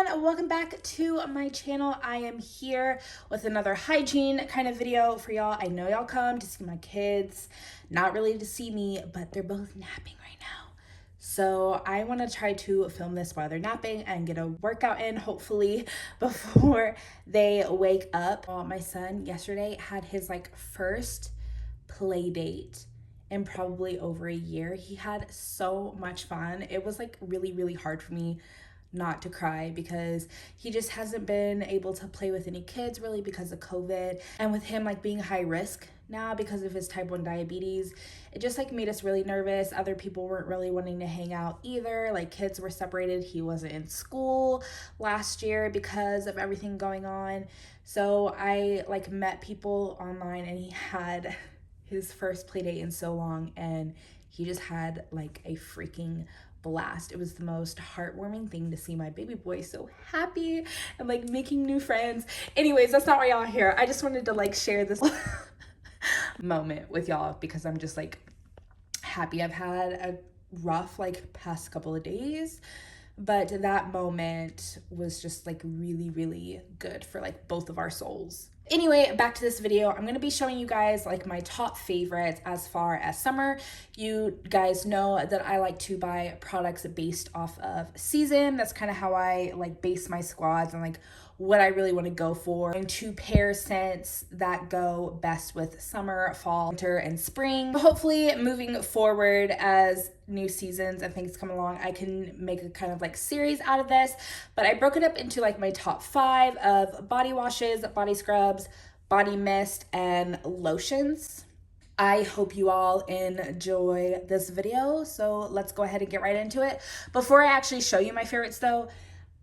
everyone, welcome back to my channel. I am here with another hygiene kind of video for y'all. I know y'all come to see my kids, not really to see me, but they're both napping right now. So I want to try to film this while they're napping and get a workout in, hopefully, before they wake up. My son yesterday had his first play date in probably over a year. He had so much fun. It was really hard for me not to cry because he just hasn't been able to play with any kids really because of COVID, and with him being high risk now because of his type 1 diabetes, it just made us really nervous. Other people weren't really wanting to hang out either. Kids were separated. He wasn't in school last year because of everything going on. So I met people online, and he had his first play date in so long, and he just had a freaking blast. It was the most heartwarming thing to see my baby boy so happy and making new friends. Anyways, that's not why y'all are here. I just wanted to share this moment with y'all because I'm just happy. I've had a rough past couple of days, but that moment was just really good for both of our souls. Anyway, back to this video. I'm going to be showing you guys my top favorites as far as summer. You guys know that I like to buy products based off of season. That's kind of how I base my squads and what I really want to go for. And 2 pair scents that go best with summer, fall, winter, and spring. Hopefully moving forward as new seasons and things come along, I can make a kind of series out of this. But I broke it up into my top 5 of body washes, body scrubs, body mist, and lotions. I hope you all enjoy this video. So let's go ahead and get right into it. Before I actually show you my favorites though,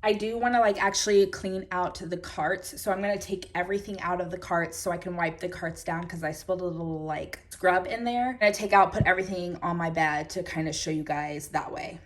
I do want to actually clean out the carts. So I'm going to take everything out of the carts so I can wipe the carts down because I spilled a little scrub in there. I'm going to take out, put everything on my bed to kind of show you guys that way.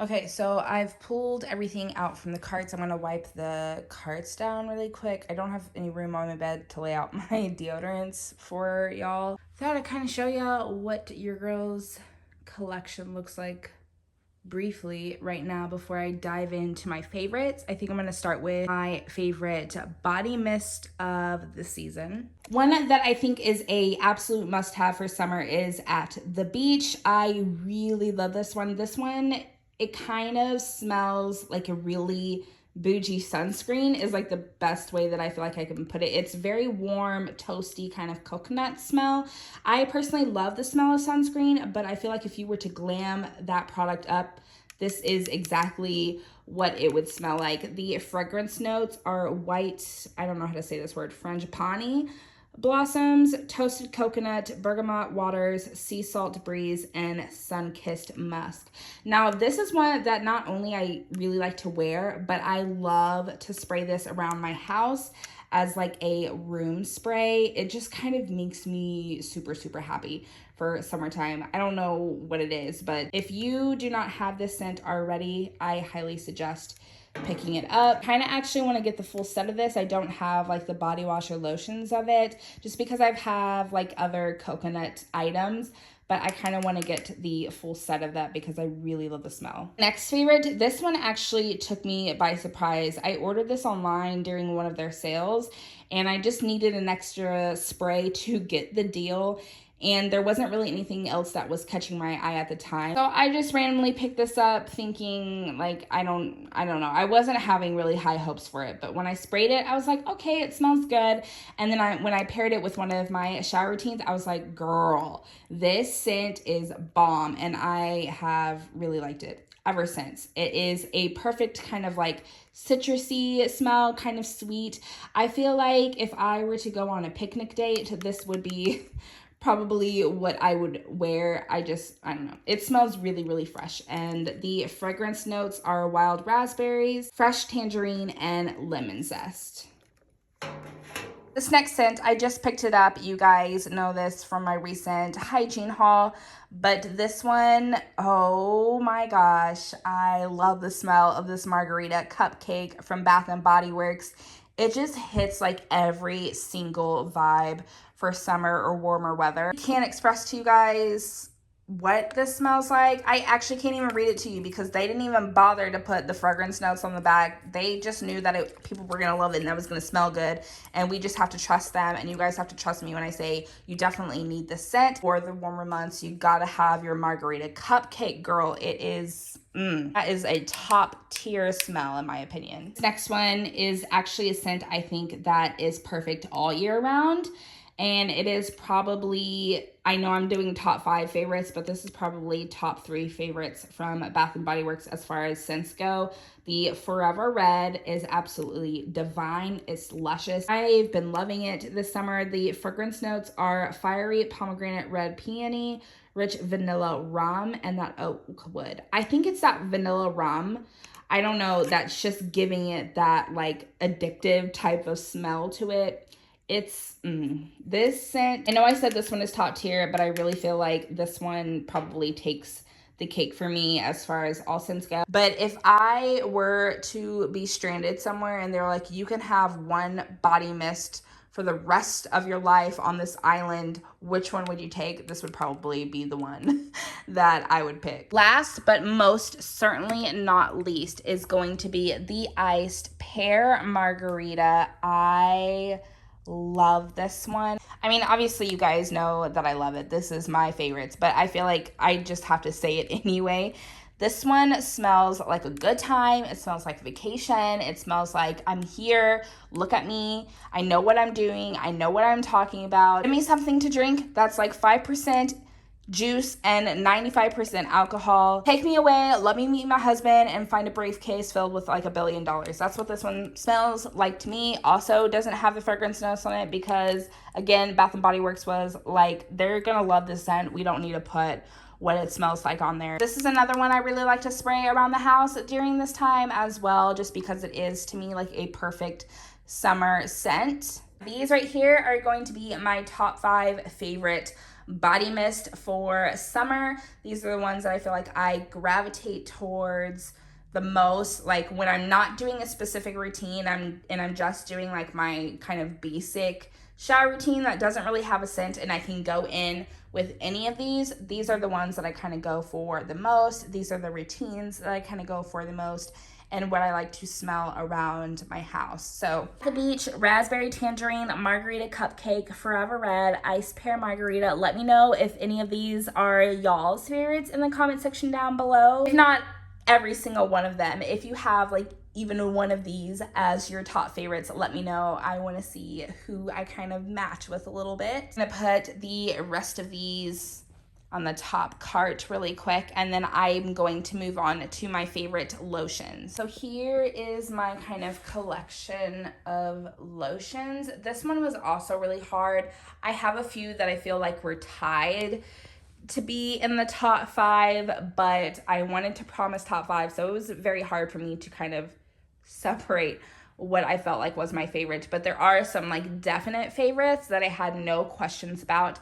Okay, so I've pulled everything out from the carts. I'm gonna wipe the carts down really quick. I don't have any room on my bed to lay out my deodorants for y'all. Thought I'd kind of show y'all what your girl's collection looks like briefly right now before I dive into my favorites. I think I'm gonna start with my favorite body mist of the season. One that I think is a absolute must-have for summer is At the Beach. I really love this one. This one, it kind of smells like a really bougie sunscreen is like the best way that I feel like I can put it. It's very warm, toasty kind of coconut smell. I personally love the smell of sunscreen, but I feel like if you were to glam that product up, this is exactly what it would smell like. The fragrance notes are white, I don't know how to say this word, frangipani blossoms, toasted coconut, bergamot waters, sea salt breeze, and sun-kissed musk. Now, this is one that not only I really like to wear, but I love to spray this around my house as like a room spray. It just kind of makes me super, super happy for summertime. I don't know what it is, but if you do not have this scent already, I highly suggest picking it up. Kind of actually want to get the full set of this. I don't have like the body wash or lotions of it just because I have like other coconut items, but I kind of want to get the full set of that because I really love the smell. Next favorite, this one actually took me by surprise. I ordered this online during one of their sales and I just needed an extra spray to get the deal. And there wasn't really anything else that was catching my eye at the time. So I just randomly picked this up thinking like, I don't know. I wasn't having really high hopes for it. But when I sprayed it, I was like, okay, it smells good. And then when I paired it with one of my shower routines, I was like, girl, this scent is bomb. And I have really liked it ever since. It is a perfect kind of like citrusy smell, kind of sweet. I feel like if I were to go on a picnic date, this would be probably what I would wear. I don't know. It smells really, really fresh. And the fragrance notes are wild raspberries, fresh tangerine, and lemon zest. This next scent, I just picked it up. You guys know this from my recent Hygiene haul. But this one, oh my gosh, I love the smell of this margarita cupcake from Bath & Body Works. It just hits like every single vibe for summer or warmer weather. I can't express to you guys what this smells like. I actually can't even read it to you because they didn't even bother to put the fragrance notes on the back. They just knew that people were gonna love it and that it was gonna smell good, and we just have to trust them. And you guys have to trust me when I say you definitely need this scent for the warmer months. You gotta have your margarita cupcake, girl. It is that is a top tier smell in my opinion. This next one is actually a scent I think that is perfect all year round. And it is probably, I know I'm doing top 5 favorites, but this is probably top 3 favorites from Bath & Body Works as far as scents go. The Forever Red is absolutely divine. It's luscious. I've been loving it this summer. The fragrance notes are fiery pomegranate red peony, rich vanilla rum, and that oak wood. I think it's that vanilla rum. I don't know, that's just giving it that like addictive type of smell to it. It's this scent, I know I said this one is top tier, but I really feel like this one probably takes the cake for me as far as all scents go. But if I were to be stranded somewhere and they're like, you can have one body mist for the rest of your life on this island, which one would you take? This would probably be the one that I would pick. Last but most certainly not least is going to be the iced pear margarita. I love this one. I mean, obviously you guys know that I love it. This is my favorites, but I feel like I just have to say it anyway. This one smells like a good time. It smells like vacation. It smells like I'm here. Look at me. I know what I'm doing. I know what I'm talking about. Give me something to drink that's like 5% juice and 95% alcohol. Take me away, let me meet my husband, and find a briefcase filled with like $1 billion. That's what this one smells like to me. Also doesn't have the fragrance notes on it because, again, Bath & Body Works was like, they're gonna love this scent. We don't need to put what it smells like on there. This is another one I really like to spray around the house during this time as well, just because it is to me like a perfect summer scent. These right here are going to be my top 5 favorite body mist for summer. These are the ones that I feel like I gravitate towards the most, like when I'm not doing a specific routine and I'm just doing like my kind of basic shower routine that doesn't really have a scent and I can go in with any of these. These are the ones that I kind of go for the most. These are the routines that I kind of go for the most and what I like to smell around my house. So the beach, raspberry tangerine, margarita cupcake, Forever Red, iced pear margarita. Let me know if any of these are y'all's favorites in the comment section down below. If not, every single one of them. If you have like even one of these as your top favorites, let me know. I want to see who I kind of match with a little bit. I'm gonna put the rest of these on the top cart really quick, and then I'm going to move on to my favorite lotions. So here is my kind of collection of lotions. This one was also really hard. I have a few that I feel like were tied to be in the top 5, but I wanted to promise top 5, so it was very hard for me to kind of separate what I felt like was my favorite. But there are some like definite favorites that I had no questions about.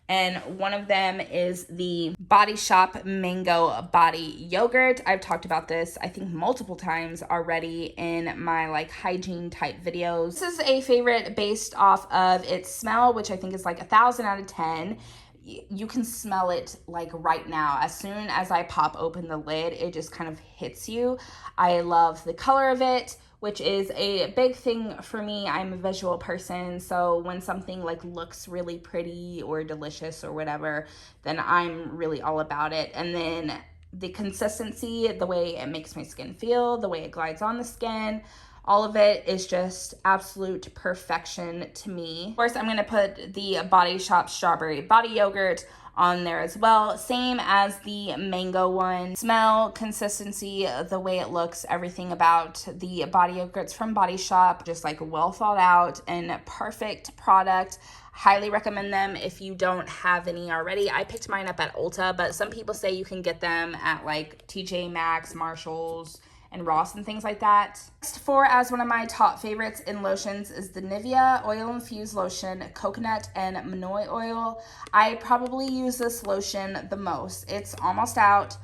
And one of them is the Body Shop Mango Body Yogurt. I've talked about this, I think, multiple times already in my like hygiene type videos. This is a favorite based off of its smell, which I think is like 1,000 out of 10. You can smell it like right now. As soon as I pop open the lid, it just kind of hits you. I love the color of it, which is a big thing for me. I'm a visual person, so when something like looks really pretty or delicious or whatever, then I'm really all about it. And then the consistency, the way it makes my skin feel, the way it glides on the skin, all of it is just absolute perfection to me. Of course, I'm gonna put the Body Shop Strawberry Body Yogurt on there as well, same as the mango one. Smell, consistency, the way it looks, everything about the body yogurts from Body Shop, just like well thought out and perfect product. Highly recommend them if you don't have any already. I picked mine up at Ulta, but some people say you can get them at like TJ Maxx, Marshalls, and Ross and things like that. Next, for as one of my top favorites in lotions is the Nivea Oil Infused Lotion, Coconut and Manoi Oil. I probably use this lotion the most. It's almost out,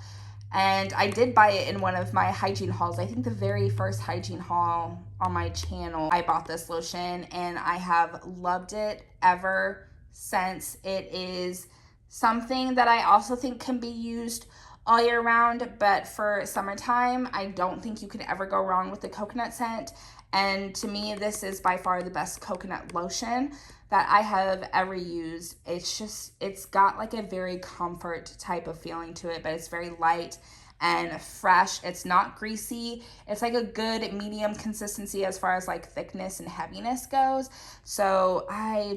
and I did buy it in one of my hygiene hauls. I think the very first hygiene haul on my channel, I bought this lotion, and I have loved it ever since. It is something that I also think can be used all year round, but for summertime, I don't think you can ever go wrong with the coconut scent. And to me, this is by far the best coconut lotion that I have ever used. It's got like a very comfort type of feeling to it, but it's very light and fresh. It's not greasy. It's like a good medium consistency as far as like thickness and heaviness goes. So I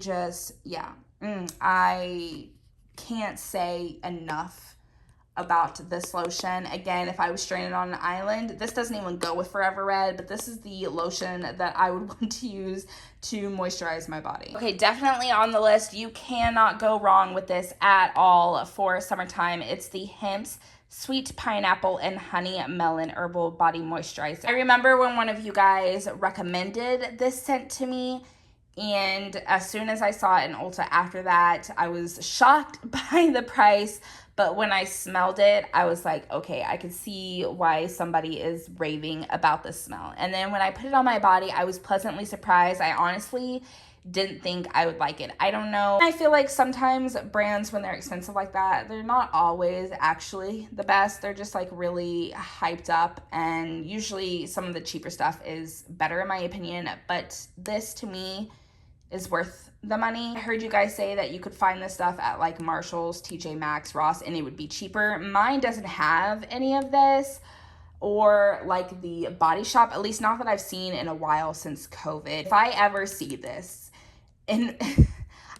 can't say enough about this lotion. Again, if I was stranded on an island, this doesn't even go with Forever Red, but this is the lotion that I would want to use to moisturize my body. Okay, definitely on the list. You cannot go wrong with this at all for summertime. It's the Hemp's Sweet Pineapple and Honey Melon Herbal Body Moisturizer. I remember when one of you guys recommended this scent to me, and as soon as I saw it in Ulta after that, I was shocked by the price. But when I smelled it, I was like, okay, I could see why somebody is raving about this smell. And then when I put it on my body, I was pleasantly surprised. I honestly didn't think I would like it. I don't know. I feel like sometimes brands, when they're expensive like that, they're not always actually the best. They're just like really hyped up, and usually some of the cheaper stuff is better in my opinion. But this to me is worth the money. I heard you guys say that you could find this stuff at like Marshalls, TJ Maxx, Ross, and it would be cheaper. Mine doesn't have any of this, or like the Body Shop, at least not that I've seen in a while since COVID. If I ever see this, and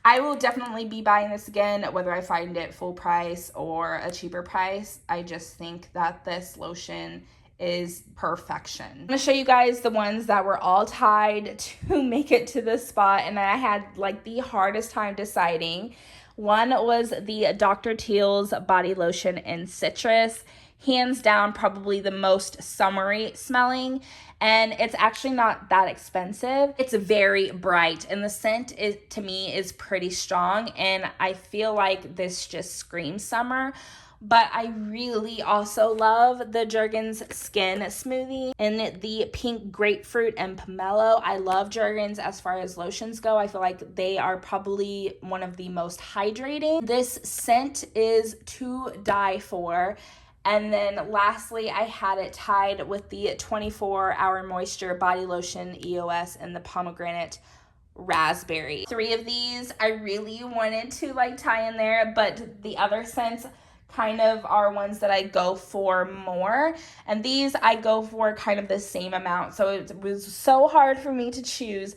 I will definitely be buying this again, whether I find it full price or a cheaper price. I just think that this lotion is perfection. I'm gonna show you guys the ones that were all tied to make it to this spot, and I had like the hardest time deciding. One was the Dr. Teal's body lotion in citrus. Hands down, probably the most summery smelling, and it's actually not that expensive. It's very bright, and the scent is, to me, is pretty strong, and I feel like this just screams summer. But I really also love the Jergens Skin Smoothie in the pink grapefruit and pomelo. I love Jergens as far as lotions go. I feel like they are probably one of the most hydrating. This scent is to die for. And then lastly, I had it tied with the 24-Hour Moisture Body Lotion EOS and the Pomegranate Raspberry. 3 of these I really wanted to like tie in there, but the other scents kind of are ones that I go for more, and these I go for kind of the same amount. So it was so hard for me to choose,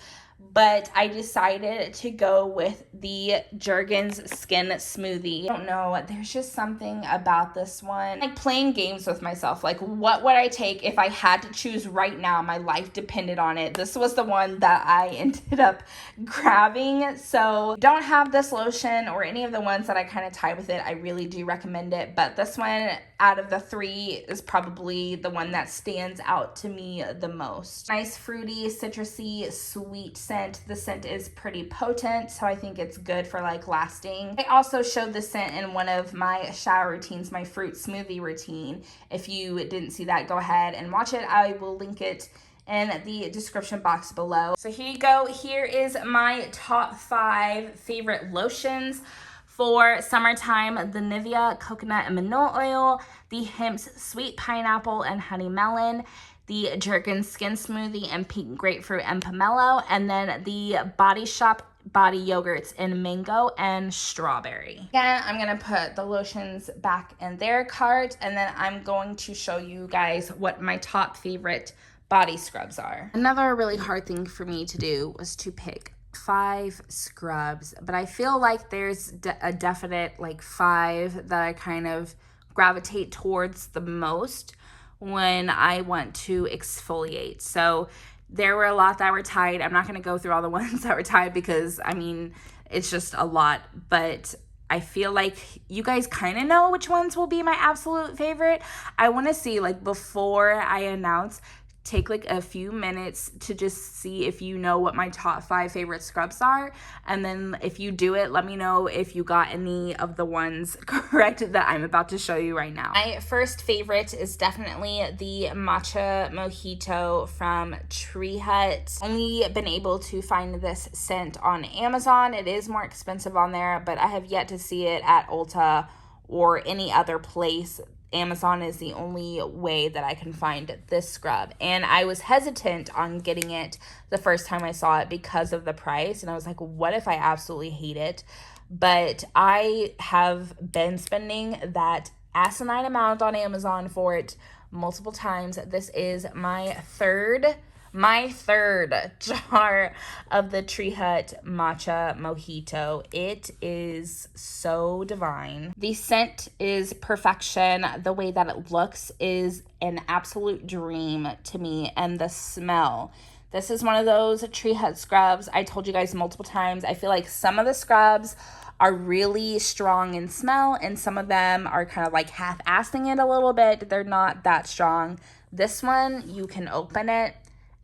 but I decided to go with the Jergens Skin Smoothie. I don't know, there's just something about this one. Like playing games with myself. Like, what would I take if I had to choose right now? My life depended on it. This was the one that I ended up grabbing. So don't have this lotion or any of the ones that I kind of tie with it. I really do recommend it. But this one out of the three is probably the one that stands out to me the most. Nice fruity, citrusy, sweet scent. The scent is pretty potent, so I think it's good for like lasting. I also showed the scent in one of my shower routines, my fruit smoothie routine. If you didn't see that, go ahead and watch it. I will link it in the description box below. So here you go. Here is my top 5 favorite lotions for summertime: the Nivea Coconut and Manure Oil, the Hemp's Sweet Pineapple and Honey Melon, the Jergens Skin Smoothie and Pink Grapefruit and Pomelo, and then the Body Shop Body Yogurts in Mango and Strawberry. Again, I'm gonna put the lotions back in their cart, and then I'm going to show you guys what my top favorite body scrubs are. Another really hard thing for me to do was to pick 5 scrubs, but I feel like there's a definite like 5 that I kind of gravitate towards the most when I want to exfoliate. So there were a lot that were tied. I'm not going to go through all the ones that were tied because I mean it's just a lot, but I feel like you guys kind of know which ones will be my absolute favorite. I want to see, like, before I announce, take like a few minutes to just see if you know what my top 5 favorite scrubs are, and then if you do it, let me know if you got any of the ones correct that I'm about to show you right now. My first favorite is definitely the Matcha Mojito from Tree Hut. Only been able to find this scent on Amazon. It is more expensive on there, but I have yet to see it at Ulta or any other place. Amazon is the only way that I can find this scrub, and I was hesitant on getting it the first time I saw it because of the price, and I was like, what if I absolutely hate it? But I have been spending that asinine amount on Amazon for it multiple times. This is my third jar of the Tree Hut Matcha Mojito. It is so divine. The scent is perfection. The way that it looks is an absolute dream to me. And the smell. This is one of those Tree Hut scrubs. I told you guys multiple times, I feel like some of the scrubs are really strong in smell, and some of them are kind of like half-assing it a little bit. They're not that strong. This one, you can open it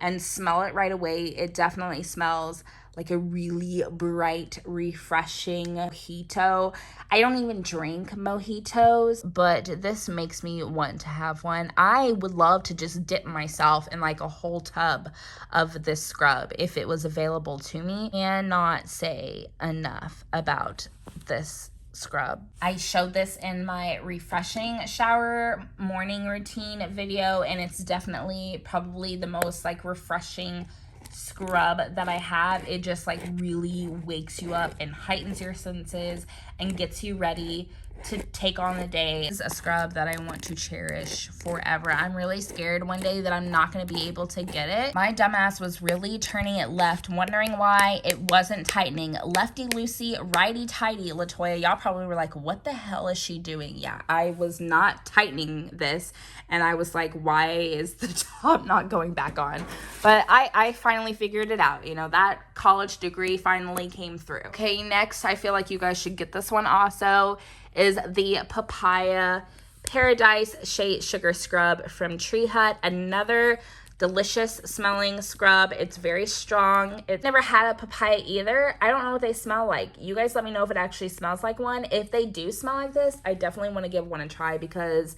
and smell it right away. It definitely smells like a really bright, refreshing mojito. I don't even drink mojitos, but this makes me want to have one. I would love to just dip myself in like a whole tub of this scrub if it was available to me. Cannot say enough about this scrub. I showed this in my refreshing shower morning routine video, and it's definitely probably the most like refreshing scrub that I have. It just like really wakes you up and heightens your senses and gets you ready to take on the day. This is a scrub that I want to cherish forever. I'm really scared one day that I'm not going to be able to get it. My dumbass was really turning it left, wondering why it wasn't tightening. Lefty loosey, righty tighty, Latoya. Y'all probably were like, what the hell is she doing? Yeah, I was not tightening this, and I was like, why is the top not going back on? But I finally figured it out. You know, that college degree finally came through. Okay, next, I feel like you guys should get this one also, is the Papaya Paradise Shea Sugar Scrub from Tree Hut. Another delicious smelling scrub. It's very strong. It's never had a papaya either. I don't know what they smell like. You guys let me know if it actually smells like one. If they do smell like this, I definitely want to give one a try, because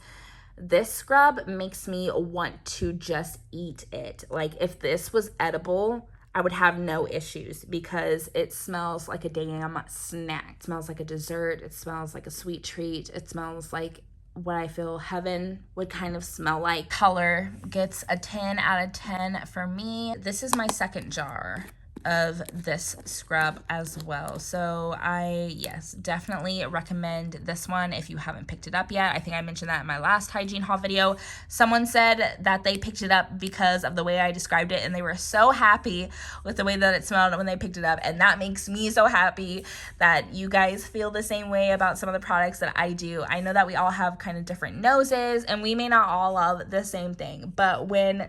this scrub makes me want to just eat it. Like, if this was edible, I would have no issues, because it smells like a damn snack. It smells like a dessert. It smells like a sweet treat. It smells like what I feel heaven would kind of smell like. Color gets a 10 out of 10 for me. This is my second jar of this scrub as well. So yes, definitely recommend this one if you haven't picked it up yet. I think I mentioned that in my last hygiene haul video. Someone said that they picked it up because of the way I described it, and they were so happy with the way that it smelled when they picked it up, and that makes me so happy that you guys feel the same way about some of the products that I do. I know that we all have kind of different noses, and we may not all love the same thing, but when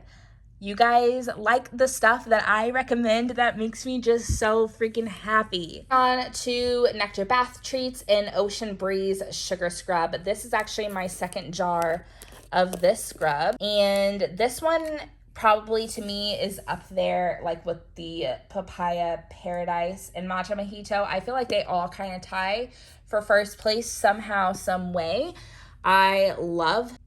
you guys like the stuff that I recommend, that makes me just so freaking happy. On to Nectar Bath Treats in Ocean Breeze Sugar Scrub. This is actually my second jar of this scrub, and this one probably to me is up there like with the Papaya Paradise and Matcha Mojito. I feel like they all kind of tie for first place somehow, some way. I love,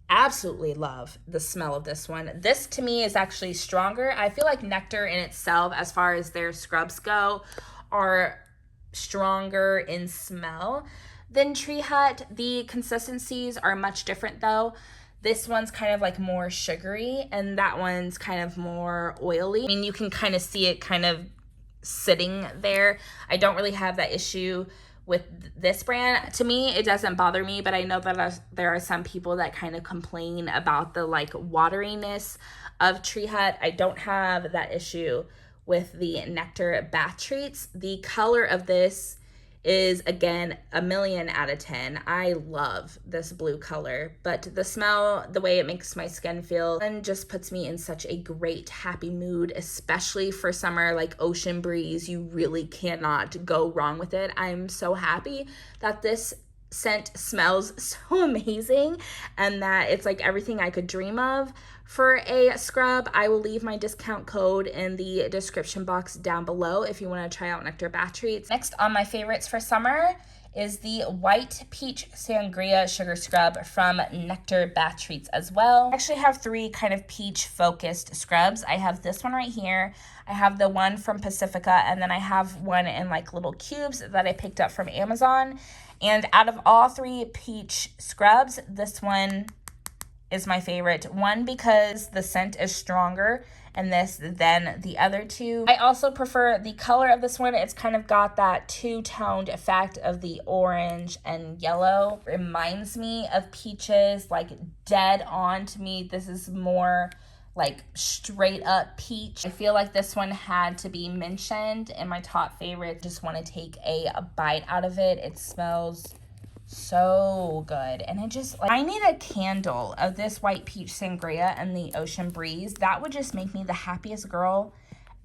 absolutely love the smell of this one. This to me is actually stronger. I feel like Nectar in itself, as far as their scrubs go, are stronger in smell than Tree Hut. The consistencies are much different though. This one's kind of like more sugary, and that one's kind of more oily. I mean, you can kind of see it kind of sitting there. I don't really have that issue with this brand. To me, it doesn't bother me, but I know that there are some people that kind of complain about the like wateriness of Tree Hut. I don't have that issue with the Nectar Bath Treats. The color of this is, again, 1,000,000 out of 10. I love this blue color, but the smell, the way it makes my skin feel, and just puts me in such a great, happy mood, especially for summer, like Ocean Breeze. You really cannot go wrong with it. I'm so happy that this scent smells so amazing and that it's like everything I could dream of for a scrub. I will leave my discount code in the description box down below if you want to try out Nectar Bath Treats. Next on my favorites for summer is the White Peach Sangria Sugar Scrub from Nectar Bath Treats as well. I actually have 3 kind of peach focused scrubs. I have this one right here. I have the one from Pacifica, and then I have one in like little cubes that I picked up from Amazon. And out of all 3 peach scrubs, this one is my favorite. One, because the scent is stronger in this than the other 2. I also prefer the color of this one. It's kind of got that 2-toned effect of the orange and yellow. Reminds me of peaches, like dead on to me. This is more like straight up peach. I feel like this one had to be mentioned in my top favorite. Just want to take a bite out of it. It smells so good, and it just, like, I need a candle of this White Peach Sangria and the Ocean Breeze. That would just make me the happiest girl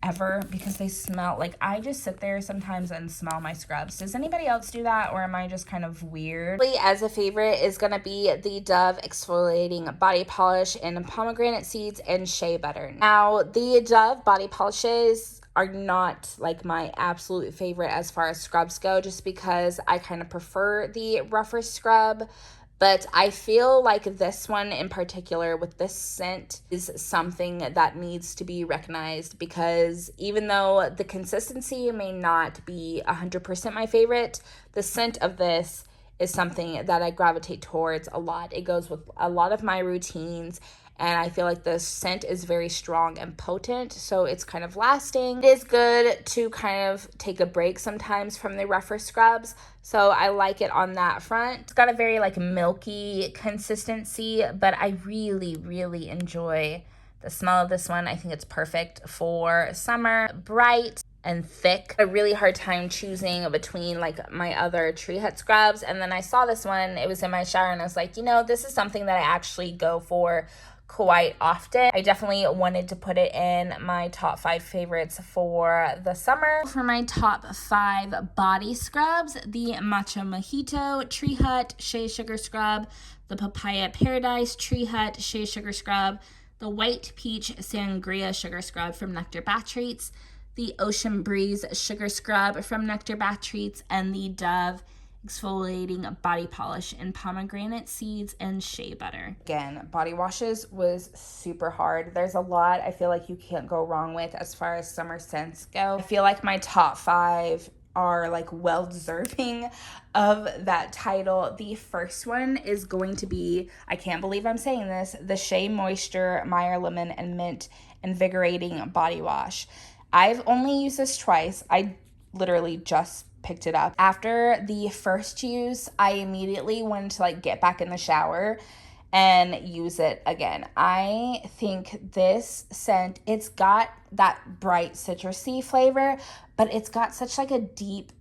ever, because they smell like, I just sit there sometimes and smell my scrubs. Does anybody else do that, or am I just kind of weird? As a favorite is gonna be the Dove Exfoliating Body Polish in pomegranate seeds and shea butter. Now, the Dove body polishes are not like my absolute favorite as far as scrubs go, just because I kind of prefer the rougher scrub. But I feel like this one in particular with this scent is something that needs to be recognized, because even though the consistency may not be 100% my favorite, the scent of this is something that I gravitate towards a lot. It goes with a lot of my routines, and I feel like the scent is very strong and potent, so it's kind of lasting. It is good to kind of take a break sometimes from the rougher scrubs, so I like it on that front. It's got a very like milky consistency, but I really, really enjoy the smell of this one. I think it's perfect for summer. Bright and thick. A really hard time choosing between like my other Tree Hut scrubs, and then I saw this one. It was in my shower, and I was like, you know, this is something that I actually go for quite often. I definitely wanted to put it in my top 5 favorites for the summer. For my top 5 body scrubs, the Matcha Mojito Tree Hut Shea Sugar Scrub, the Papaya Paradise Tree Hut Shea Sugar Scrub, the White Peach Sangria Sugar Scrub from Nectar Bath Treats, the Ocean Breeze Sugar Scrub from Nectar Bath Treats, and the Dove Exfoliating Body Polish in pomegranate seeds and shea butter. Again, body washes was super hard. There's a lot I feel like you can't go wrong with as far as summer scents go. I feel like my top 5 are like well deserving of that title. The first one is going to be, I can't believe I'm saying this, the Shea Moisture Meyer Lemon and Mint Invigorating Body Wash. I've only used this twice. I literally just picked it up. After the first use, I immediately went to like get back in the shower and use it again. I think this scent, it's got that bright citrusy flavor, but it's got such like a deep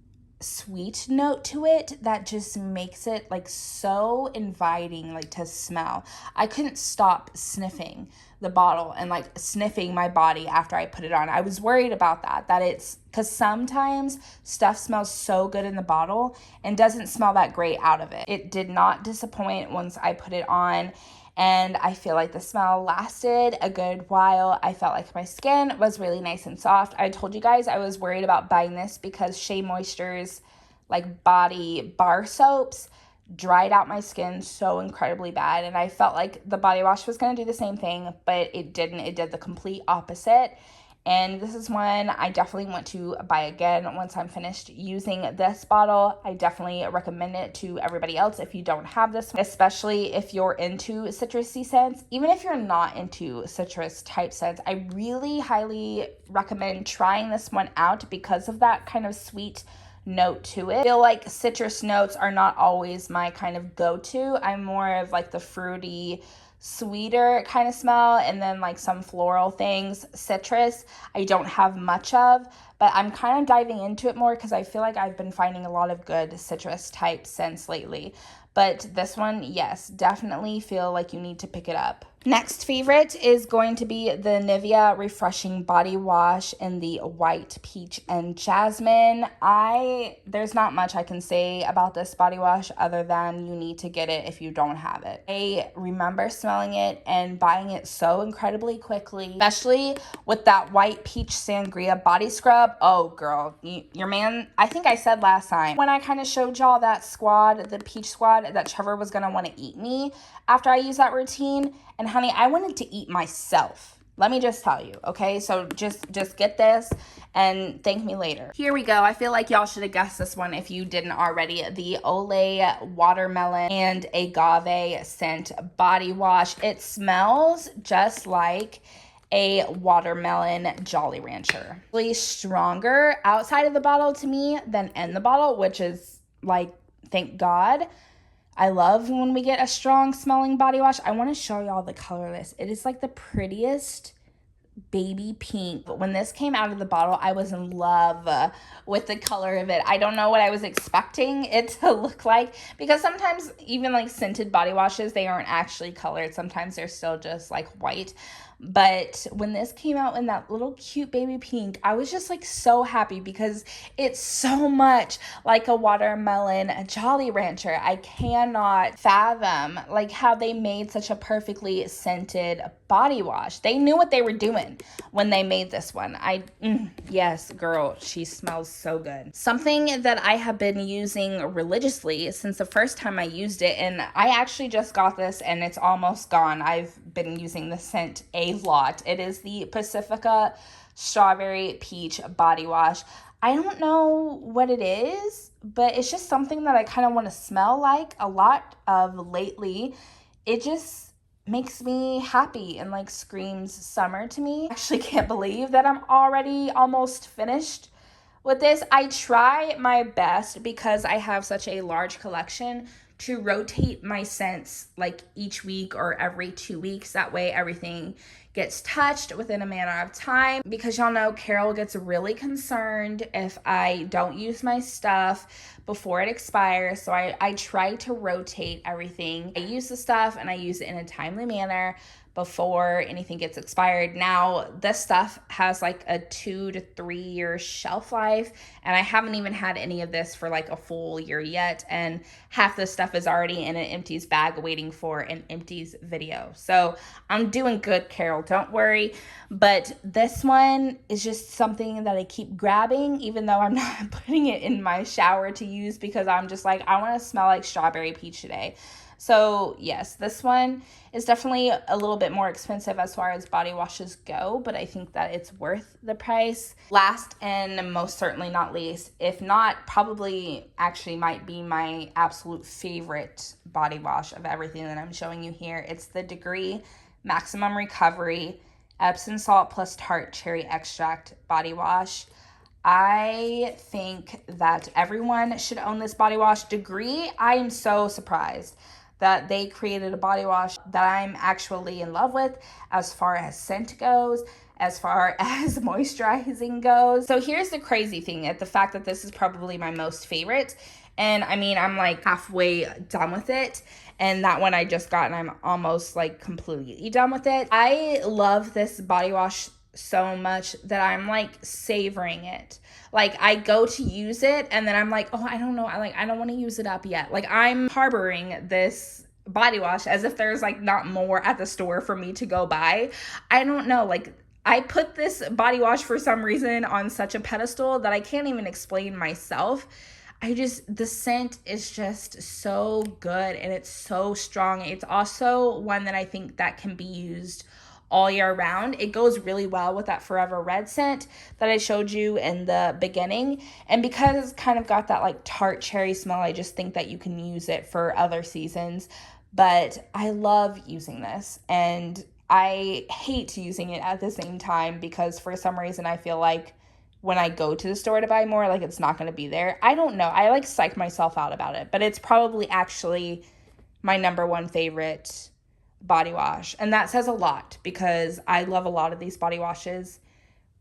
sweet note to it that just makes it like so inviting, like to smell. I couldn't stop sniffing the bottle and like sniffing my body after I put it on. I was worried about that it's because sometimes stuff smells so good in the bottle and doesn't smell that great out of it. It did not disappoint once I put it on, and I feel like the smell lasted a good while. I felt like my skin was really nice and soft. I told you guys I was worried about buying this because Shea Moisture's like body bar soaps dried out my skin so incredibly bad, and I felt like the body wash was going to do the same thing, but it didn't. It did the complete opposite. And this is one I definitely want to buy again once I'm finished using this bottle. I definitely recommend it to everybody else if you don't have this, especially if you're into citrusy scents. Even if you're not into citrus type scents, I really highly recommend trying this one out because of that kind of sweet note to it. I feel like citrus notes are not always my kind of go-to. I'm more of like the fruity, sweeter kind of smell, and then like some floral things. Citrus I don't have much of, but I'm kind of diving into it more because I feel like I've been finding a lot of good citrus type scents lately. But this one, yes, definitely feel like you need to pick it up. Next favorite is going to be the Nivea Refreshing Body Wash in the White Peach and Jasmine. There's not much I can say about this body wash other than you need to get it if you don't have it. I remember smelling it and buying it so incredibly quickly, especially with that White Peach Sangria body scrub. Oh girl, your man, I think I said last time when I kind of showed y'all that squad, the peach squad, that Trevor was gonna want to eat me after I use that routine. And honey, I wanted to eat myself. Let me just tell you, okay? So just get this and thank me later. Here we go. I feel like y'all should have guessed this one if you didn't already. The Olay Watermelon and Agave Scent Body Wash. It smells just like a watermelon Jolly Rancher. Really stronger outside of the bottle to me than in the bottle, which is like, thank God. I love when we get a strong smelling body wash. I want to show y'all the colorless. It is like the prettiest baby pink. But when this came out of the bottle, I was in love with the color of it. I don't know what I was expecting it to look like, because sometimes even like scented body washes, they aren't actually colored. Sometimes they're still just like white. But when this came out in that little cute baby pink, I was just like so happy because it's so much like a watermelon Jolly Rancher. I cannot fathom like how they made such a perfectly scented body wash. They knew what they were doing when they made this one. Yes, girl, she smells so good. Something that I have been using religiously since the first time I used it, and I actually just got this and it's almost gone. I've been using the scent a lot. It is the Pacifica Strawberry Peach Body Wash. I don't know what it is, but it's just something that I kind of want to smell like a lot of lately. It just makes me happy and like screams summer to me. I actually can't believe that I'm already almost finished with this. I try my best because I have such a large collection to rotate my scents like each week or every 2 weeks. That way everything gets touched within a manner of time, because y'all know Carol gets really concerned if I don't use my stuff before it expires. So I try to rotate everything. I use the stuff and I use it in a timely manner before anything gets expired. Now, this stuff has like a 2 to 3 year shelf life, and I haven't even had any of this for like a full year yet, and half the stuff is already in an empties bag waiting for an empties video. So I'm doing good, Carol, don't worry. But this one is just something that I keep grabbing, even though I'm not putting it in my shower to use, because I'm just like, I want to smell like strawberry peach today. So yes, this one is definitely a little bit more expensive as far as body washes go, but I think that it's worth the price. Last and most certainly not least, if not probably actually might be my absolute favorite body wash of everything that I'm showing you here. It's the Degree Maximum Recovery Epsom salt plus tart cherry extract body wash. I think that everyone should own this body wash. Degree, I am so surprised that they created a body wash that I'm actually in love with as far as scent goes, as far as moisturizing goes. So here's the crazy thing, at the fact that this is probably my most favorite. And I mean, I'm like halfway done with it. And that one I just got and I'm almost like completely done with it. I love this body wash so much that I'm like savoring it. Like I go to use it and then I'm like, oh, I don't know. I don't want to use it up yet. Like I'm harboring this body wash as if there's like not more at the store for me to go buy. I don't know. Like I put this body wash for some reason on such a pedestal that I can't even explain myself. The scent is just so good and it's so strong. It's also one that I think that can be used all year round. It goes really well with that Forever Red scent that I showed you in the beginning. And because it's kind of got that like tart cherry smell, I just think that you can use it for other seasons. But I love using this and I hate using it at the same time because for some reason I feel like when I go to the store to buy more, like it's not going to be there. I don't know. I like psych myself out about it, but it's probably actually my number one favorite body wash. And that says a lot because I love a lot of these body washes,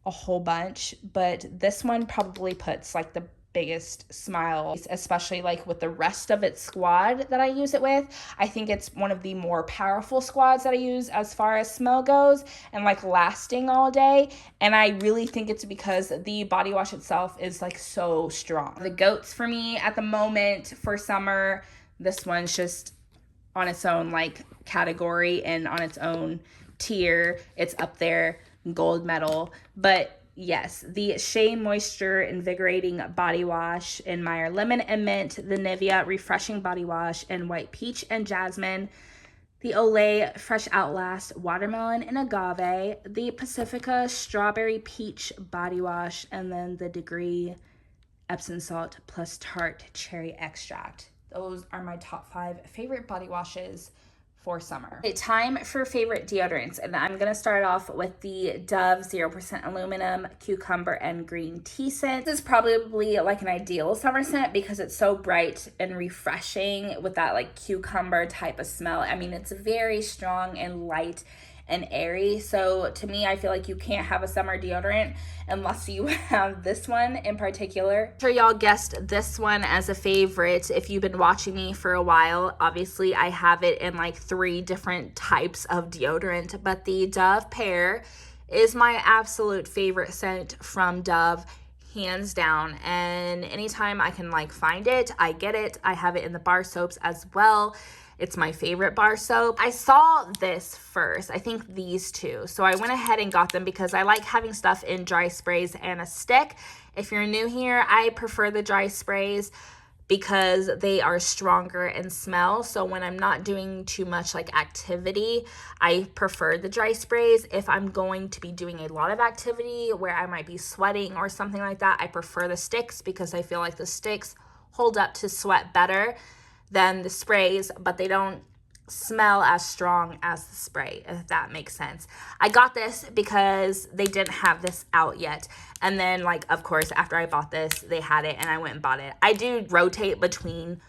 a whole bunch, but this one probably puts like the biggest smile, especially like with the rest of its squad that I use it with. I think it's one of the more powerful squads that I use as far as smell goes and like lasting all day. And I really think it's because the body wash itself is like so strong. The goats for me at the moment for summer, this one's just on its own like category and on its own tier. It's up there, gold medal. But yes, the Shea Moisture Invigorating Body Wash in Meyer Lemon and Mint, the Nivea Refreshing Body Wash in White Peach and Jasmine, the Olay Fresh Outlast Watermelon and Agave, the Pacifica Strawberry Peach Body Wash, and then the Degree Epsom Salt plus Tart Cherry Extract. Those are my top 5 favorite body washes for summer. Okay, time for favorite deodorants, and I'm gonna start off with the Dove 0% aluminum cucumber and green tea scent. This is probably like an ideal summer scent because it's so bright and refreshing with that like cucumber type of smell. I mean, it's very strong and light and airy. So to me, I feel like you can't have a summer deodorant unless you have this one in particular. I'm sure y'all guessed this one as a favorite if you've been watching me for a while. Obviously, I have it in like 3 different types of deodorant, but the Dove Pear is my absolute favorite scent from Dove, hands down. And anytime I can like find it, I get it. I have it in the bar soaps as well. It's my favorite bar soap. I saw this first, I think these two. So I went ahead and got them because I like having stuff in dry sprays and a stick. If you're new here, I prefer the dry sprays because they are stronger in smell. So when I'm not doing too much like activity, I prefer the dry sprays. If I'm going to be doing a lot of activity where I might be sweating or something like that, I prefer the sticks because I feel like the sticks hold up to sweat better than the sprays, but they don't smell as strong as the spray, if that makes sense. I got this because they didn't have this out yet. And then like, of course, after I bought this, they had it and I went and bought it. I do rotate between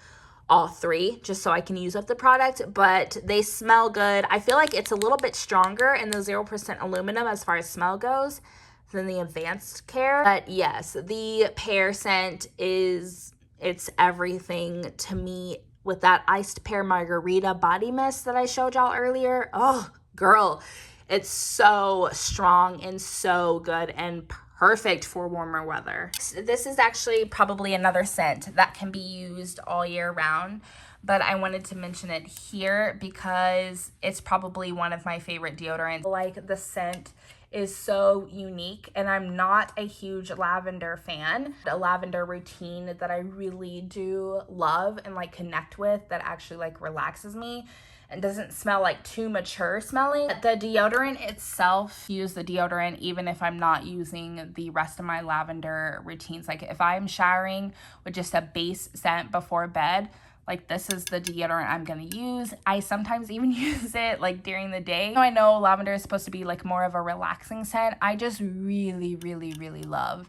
all 3 just so I can use up the product, but they smell good. I feel like it's a little bit stronger in the 0% aluminum as far as smell goes than the Advanced Care. But yes, the pear scent it's everything to me. With that iced pear margarita body mist that I showed y'all earlier. Oh, girl, it's so strong and so good and perfect for warmer weather. This is actually probably another scent that can be used all year round, but I wanted to mention it here because it's probably one of my favorite deodorants. Like the scent is so unique, and I'm not a huge lavender fan. A lavender routine that I really do love and like connect with, that actually like relaxes me and doesn't smell like too mature smelling. The deodorant itself, use the deodorant even if I'm not using the rest of my lavender routines. Like if I'm showering with just a base scent before bed, like this is the deodorant I'm gonna use. I sometimes even use it like during the day. I know lavender is supposed to be like more of a relaxing scent. I just really, really, really love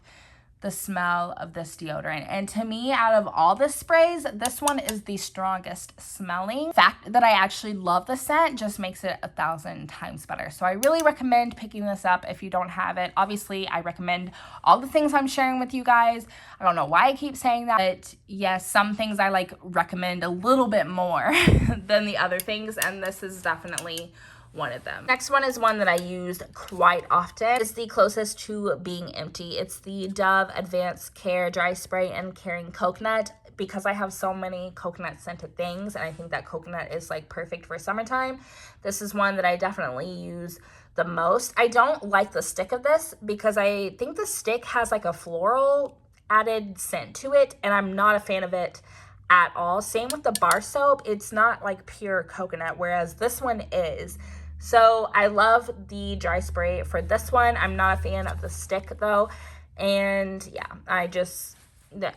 the smell of this deodorant. And to me, out of all the sprays, this one is the strongest smelling. The fact that I actually love the scent just makes it 1,000 times better. So I really recommend picking this up if you don't have it. Obviously, I recommend all the things I'm sharing with you guys. I don't know why I keep saying that, but yes, some things I like recommend a little bit more than the other things, and this is definitely one of them. Next one is one that I used quite often. It's the closest to being empty. It's the Dove Advanced Care Dry Spray and Caring Coconut. Because I have so many coconut scented things, and I think that coconut is like perfect for summertime, this is one that I definitely use the most. I don't like the stick of this because I think the stick has like a floral added scent to it, and I'm not a fan of it at all. Same with the bar soap. It's not like pure coconut, whereas this one is. So I love the dry spray for this one. I'm not a fan of the stick though. And yeah,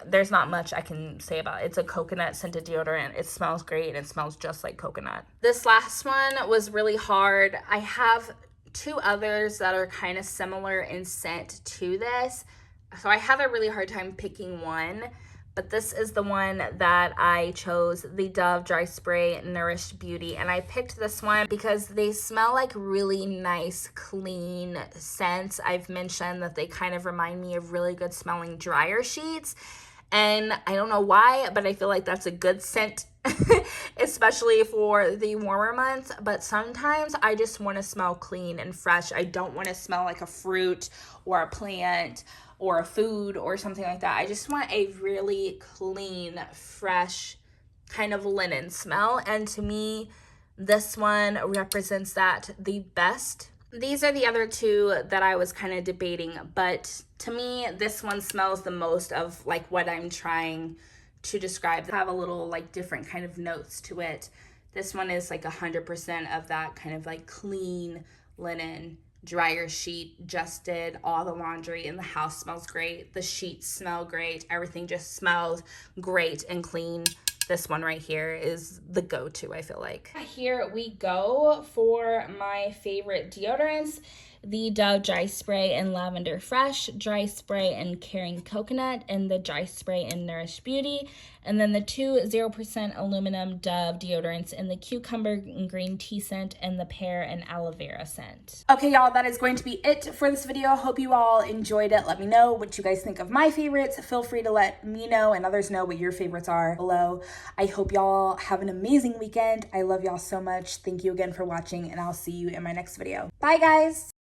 there's not much I can say about it. It's a coconut scented deodorant. It smells great and it smells just like coconut. This last one was really hard. I have two others that are kind of similar in scent to this. So I had a really hard time picking one. But this is the one that I chose, the Dove Dry Spray Nourished Beauty. And I picked this one because they smell like really nice, clean scents. I've mentioned that they kind of remind me of really good smelling dryer sheets. And I don't know why, but I feel like that's a good scent, especially for the warmer months. But sometimes I just want to smell clean and fresh. I don't want to smell like a fruit or a plant or a food or something like that. I just want a really clean, fresh kind of linen smell. And to me, this one represents that the best. These are the other two that I was kind of debating, but to me, this one smells the most of like what I'm trying to describe. They have a little like different kind of notes to it. This one is like 100% of that kind of like clean linen. Dryer sheet, just did all the laundry in the house, smells great. The sheets smell great. Everything just smells great and clean. This one right here is the go-to, I feel like. Here we go for my favorite deodorants. The Dove Dry Spray and Lavender Fresh, Dry Spray and Caring Coconut, and the Dry Spray and Nourished Beauty. And then the two 0% aluminum Dove deodorants in the Cucumber and Green Tea scent and the Pear and Aloe Vera scent. Okay, y'all, that is going to be it for this video. Hope you all enjoyed it. Let me know what you guys think of my favorites. Feel free to let me know and others know what your favorites are below. I hope y'all have an amazing weekend. I love y'all so much. Thank you again for watching, and I'll see you in my next video. Bye, guys.